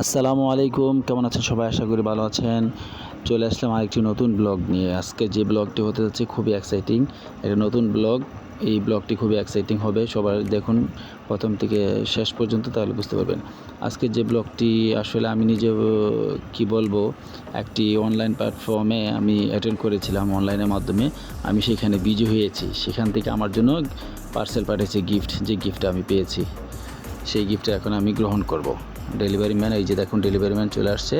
আসসালামু আলাইকুম, কেমন আছেন সবাই? আশা করি ভালো আছেন। চলে আসলাম আরেকটি নতুন ব্লগ নিয়ে। আজকে যে ব্লগটি হতে যাচ্ছে খুবই এক্সাইটিং, একটা নতুন ব্লগ। এই ব্লগটি খুবই এক্সাইটিং হবে, সবাই দেখুন প্রথম থেকে শেষ পর্যন্ত, তাহলে বুঝতে পারবেন। আজকে যে ব্লগটি আসলে আমি নিজেও কি বলবো, একটি অনলাইন প্ল্যাটফর্মে আমি অ্যাটেন্ড করেছিলাম, অনলাইনের মাধ্যমে আমি সেখানে বিজয়ী হয়েছি। সেখান থেকে আমার জন্য পার্সেল পাঠিয়েছে, গিফট। যে গিফটটা আমি পেয়েছি সেই গিফটটা এখন আমি গ্রহণ করব। ডেলিভারি ম্যান, এই যে দেখুন ডেলিভারি ম্যান চলে আসছে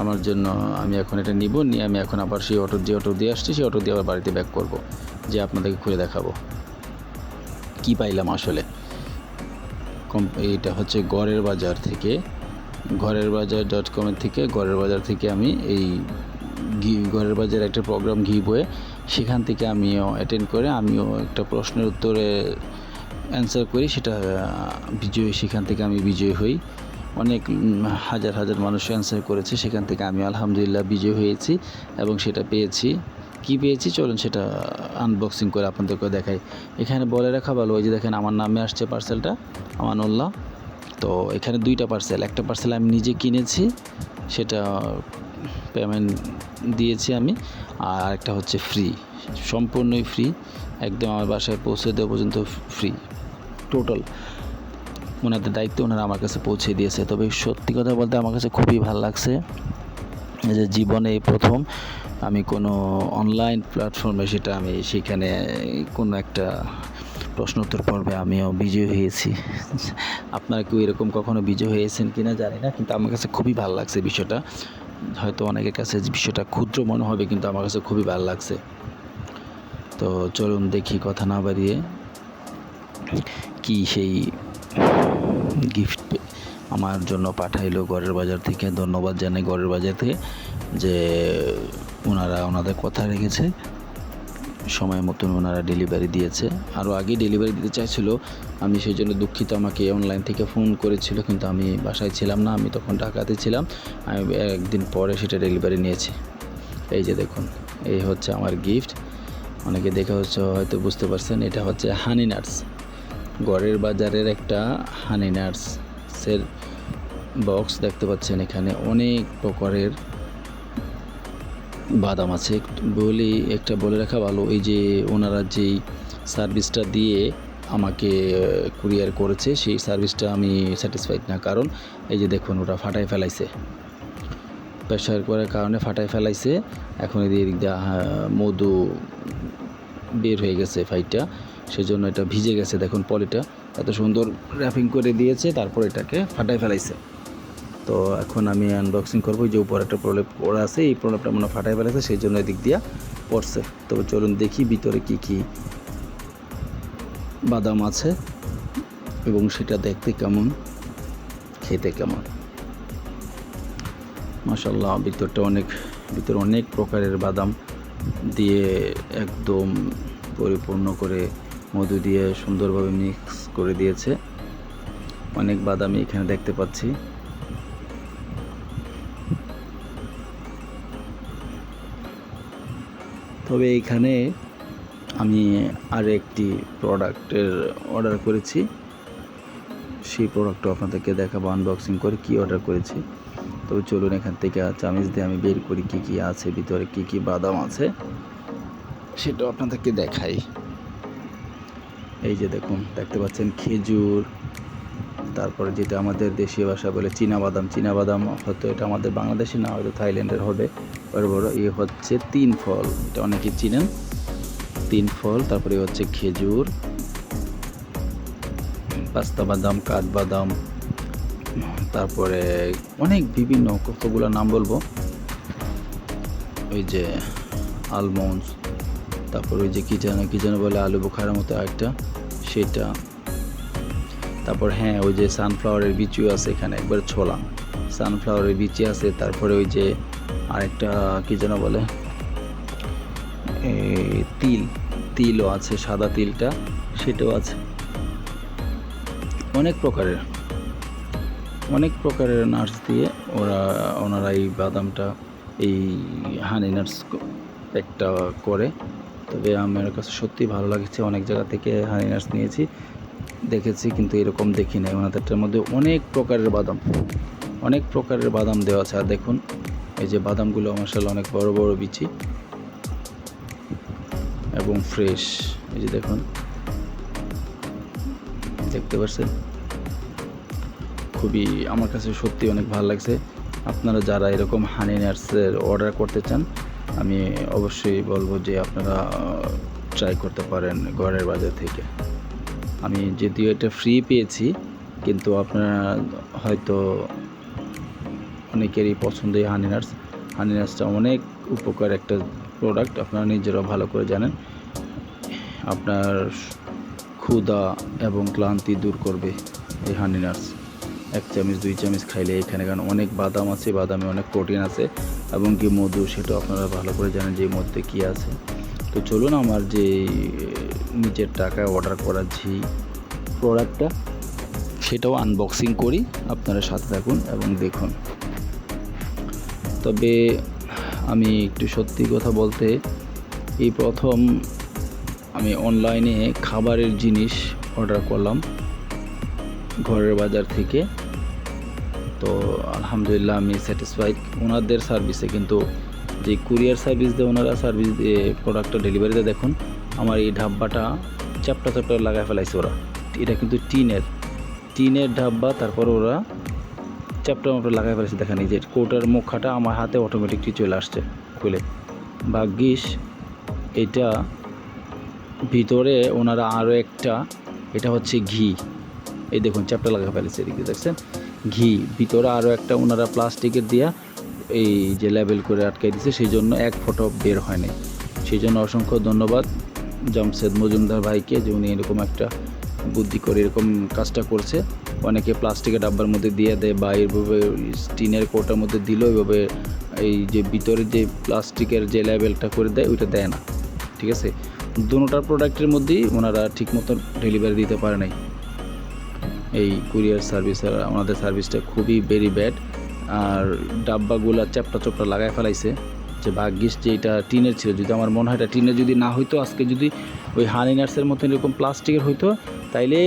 আমার জন্য। আমি এখন এটা নিব, নিয়ে আমি এখন আবার সেই অটো দিয়ে আসছি, সেই অটো দিয়ে আবার বাড়িতে ব্যাক করব, যে আপনাদেরকে খুলে দেখাবো কি পাইলাম আসলে। এইটা হচ্ছে ঘরের বাজার থেকে, ঘরেরবাজার.com থেকে, ঘরের বাজার থেকে আমি এই ঘরের বাজার একটা প্রোগ্রাম গিভওয়ে, সেখান থেকে আমিও অ্যাটেন্ড করে আমিও একটা প্রশ্নের উত্তরে অ্যান্সার করি, সেটা বিজয়ী, সেখান থেকে আমি বিজয়ী হই। অনেক হাজার হাজার মানুষ অ্যান্সার করেছে, সেখান থেকে আমি আলহামদুলিল্লাহ বিজয়ী হয়েছি এবং সেটা পেয়েছি। কি পেয়েছি চলুন সেটা আনবক্সিং করে আপনাদেরকে দেখাই। এখানে বলে রাখা ভালো, ওই যে দেখেন আমার নামে আসছে পার্সেলটা, আমানুল্লাহ। তো এখানে দুইটা পার্সেল, একটা পার্সেল আমি নিজে কিনেছি, সেটা পেমেন্ট দিয়েছি আমি, আর একটা হচ্ছে ফ্রি, সম্পূর্ণই ফ্রি, একদম আমার বাসায় পৌঁছে দেওয়া পর্যন্ত ফ্রি টোটাল। ওনাদের দায়িত্ব, ওনারা আমার কাছে পৌঁছে দিয়েছে। তবে সত্যি কথা বলতে আমার কাছে খুবই ভালো লাগছে যে জীবনে এই প্রথম আমি কোনো অনলাইন প্ল্যাটফর্মে, সেটা আমি সেখানে কোনো একটা প্রশ্ন উত্তর পর্বে আমিও বিজয়ী হয়েছি। আপনারা কেউ এরকম কখনো বিজয়ী হয়েছেন কিনা জানি না, কিন্তু আমার কাছে খুবই ভালো লাগছে বিষয়টা। হয়তো অনেকের কাছে বিষয়টা ক্ষুদ্র মনে হবে, কিন্তু আমার কাছে খুবই ভালো লাগছে। তো চলুন দেখি, কথা না বাড়িয়ে, কি সেই গিফট আমার জন্য পাঠাইলো ঘরের বাজার থেকে। ধন্যবাদ জানাই ঘরের বাজার থেকে, যে ওনারা ওনাদের কথা রেখেছে, সময় মতন ওনারা ডেলিভারি দিয়েছে। আরও আগে ডেলিভারি দিতে চাইছিল, আমি সেই জন্য দুঃখিত। আমাকে অনলাইন থেকে ফোন করেছিল, কিন্তু আমি বাসায় ছিলাম না, আমি তখন ঢাকাতে ছিলাম। আমি একদিন পরে সেটা ডেলিভারি নিয়েছি। এই যে দেখুন, এই হচ্ছে আমার গিফট। অনেকে দেখে হয়তো বুঝতে পারছেন, এটা হচ্ছে হানি নাটস, ঘরের বাজারের একটা হানি নাটসের বক্স দেখতে পাচ্ছেন। এখানে অনেক প্রকারের বাদাম আছে। একটা বলে রাখা ভালো, এই যে ওনারা যেই সার্ভিসটা দিয়ে আমাকে কুরিয়ার করেছে, সেই সার্ভিসটা আমি স্যাটিসফাইড না। কারণ এই যে দেখুন, ওটা ফাটাই ফেলাইছে, প্রেশার করার কারণে ফাটাই ফেলাইছে। এখন এদিক দিয়ে মধু বের হয়ে গেছে ফাইটটা, সেজন্য এটা ভিজে গেছে। দেখুন পলিটা এত সুন্দর র্যাপিং করে দিয়েছে, তারপর এটাকে ফাটাই ফেলাইছে। তো এখন আমি আনবক্সিং করবো। যে উপর একটা প্রলেপ পড়া আছে, এই প্রলেপটা মনে ফাটাই ফেলেছে, সেই জন্য এদিক দিয়ে পড়ছে। তবে চলুন দেখি ভিতরে কি কি বাদাম আছে এবং সেটা দেখতে কেমন, খেতে কেমন। মাশাআল্লাহ, ভিতরে অনেক প্রকারের বাদাম দিয়ে একদম পরিপূর্ণ করে, মধু দিয়ে সুন্দরভাবে মিক্স করে দিয়েছে। অনেক বাদামই এখানে দেখতে পাচ্ছি। তবে এইখানে আমি আর একটি প্রোডাক্টের অর্ডার করেছি, সেই প্রোডাক্টটা আপনাদেরকে দেখাবো আনবক্সিং করে কি অর্ডার করেছি। তবে চলুন এখান থেকে চামিচ দিয়ে আমি বের করি কি কি আছে ভিতরে, কি কি বাদাম আছে সেটাও আপনাদেরকে দেখাই। এই যে দেখুন, দেখতে পাচ্ছেন খেজুর, তারপরে যেটা আমাদের দেশীয় ভাষা বলে চীনাবাদাম, হয়তো এটা আমাদের বাংলাদেশে না, হয়তো থাইল্যান্ডের হবে। বড় বড় হচ্ছে 3 ফল, এটা অনেকেই চিনেন, 3 ফল। তারপরে হচ্ছে খেজুর, পাস্তা বাদাম, কাঠবাদাম, তারপরে অনেক বিভিন্ন, কতগুলো নাম বলবো, ওই যে আলমন্ডস, তারপর ওই যে কি যেন বলে আলু বোখারার মতো একটা, সেটা। তারপর হ্যাঁ, ওই যে সানফ্লাওয়ারের বীজও আছে এখানে, একবার ছোলা সানফ্লাওয়ারের বীজই আছে। তারপরে ওই যে আরেকটা কি যেন বলে, তিলও আছে, সাদা তিলটা, সেটাও আছে। অনেক প্রকারের নাটস দিয়ে ওনারা এই বাদামটা, এই হানি নাটস একটা করে। তবে আমার কাছে সত্যি ভালো লাগছে। অনেক জায়গা থেকে হানি নাটস নিয়েছি, দেখেছি, কিন্তু এরকম দেখি নাই। ওনাদেরটার মধ্যে অনেক প্রকারের বাদাম, অনেক প্রকারের বাদাম দেওয়া আছে। আর দেখুন এই যে বাদামগুলো মাশাআল্লাহ অনেক বড় বড় বিচি এবং ফ্রেশ। এই যে দেখুন, দেখতে পাচ্ছেন, খুবই আমার কাছে সত্যি অনেক ভালো লাগছে। আপনারা যারা এরকম হানি নাটসের অর্ডার করতে চান, আমি অবশ্যই বলবো যে আপনারা ট্রাই করতে পারেন ঘরের বাজার থেকে। আমি যদিও এটা ফ্রি পেয়েছি, কিন্তু আপনারা হয়তো অনেকেরই পছন্দ এই হানি নাটস। হানি নাটসটা অনেক উপকার একটা প্রোডাক্ট, আপনারা নিজেরাও ভালো করে জানেন। আপনার ক্ষুধা এবং ক্লান্তি দূর করবে এই হানি নাটস। 1 চামচ 2 চামচ খাইলে এখানে, কারণ অনেক বাদাম আছে, বাদামে অনেক প্রোটিন আছে এবং কি মধু, সেটা আপনারা ভালো করে জানেন যে এর মধ্যে কী আছে। তো চলুন আমার যে নিজের টাকায় অর্ডার করা যে প্রোডাক্টটা, সেটাও আনবক্সিং করি। আপনারা সাথে থাকুন এবং দেখুন। তবে আমি একটু সত্যি কথা বলতে, এই প্রথম আমি অনলাইনে খাবারের জিনিস অর্ডার করলাম ঘরের বাজার থেকে। তো আলহামদুলিল্লাহ আমি স্যাটিসফাইড ওনাদের সার্ভিসে। কিন্তু যে কুরিয়ার সার্ভিস দিয়ে ওনারা সার্ভিস দিয়ে প্রোডাক্টটা ডেলিভারিতে, দেখুন আমার এই ডাব্বাটা চ্যাপ্টা চ্যাপ্টা লাগায় ফেলাইছে ওরা। এটা কিন্তু টিনের ডাব্বা, তারপর ওরা চ্যাপ্টা মাপটা লাগাই ফেলেছে। দেখেন এই যে কৌটার মুখাটা আমার হাতে অটোমেটিকলি চলে আসছে খুলে। ভাগ্যিস এটা ভিতরে ওনারা আরও একটা, এটা হচ্ছে ঘি, এই দেখুন চ্যাপ্টা লাগা ফেলেছে, এদিকে দেখছেন ঘি। ভিতরে আরও একটা ওনারা প্লাস্টিকের দিয়া এই যে লেবেল করে আটকাই দিচ্ছে, সেই জন্য এক ফোঁটা বের হয় নাই। সেই জন্য অসংখ্য ধন্যবাদ জামশেদ মজুমদার ভাইকে, যে উনি এরকম একটা বুদ্ধি করে এরকম কাজটা করছে। অনেকে প্লাস্টিকের ডাব্বার মধ্যে দিয়ে দেয় বা এইভাবে স্টিনের কোটার মধ্যে দিল, এইভাবে এই যে ভিতরে যে প্লাস্টিকের যে লেবেলটা করে দেয় ওইটা দেয় না। ঠিক আছে, দুটোটার প্রোডাক্টের মধ্যেই ওনারা ঠিক মতো ডেলিভারি দিতে পারে নাই। এই কুরিয়ার সার্ভিস, ওনাদের সার্ভিসটা খুবই ভেরি ব্যাড। আর ডাব্বাগুলা চ্যাপ্টা চোপটা লাগায় ফেলাইছে। যে ভাগ্যিস যে এটা টিনের ছিল, যদি আমার মনে হয় এটা টিনের যদি না হইতো, আজকে যদি ওই হানি নাটসের মতো এরকম প্লাস্টিকের হইতো, তাইলে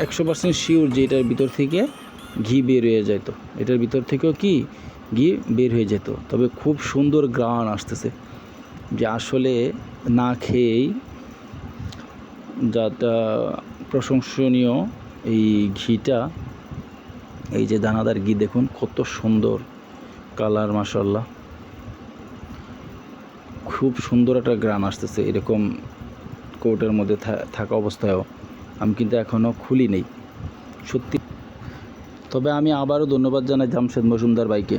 100% শিওর যে এটার ভিতর থেকে ঘি বের হয়ে যেত। এটার ভিতর থেকেও কি ঘি বের হয়ে যেত। তবে খুব সুন্দর গ্রান আসতেছে, যে আসলে না খেয়েই যাটা প্রশংসনীয় এই ঘিটা। এই যে দানাদার ঘি দেখুন কত সুন্দর কালার, মাশাআল্লাহ খুব সুন্দর একটা গ্রান আসতেছে এরকম কোটের মধ্যে থাকা অবস্থায়ও। আমি কিন্তু এখনও খুলি নেই সত্যি। তবে আমি আবারও ধন্যবাদ জানাই জামশেদ মজুমদার ভাইকে।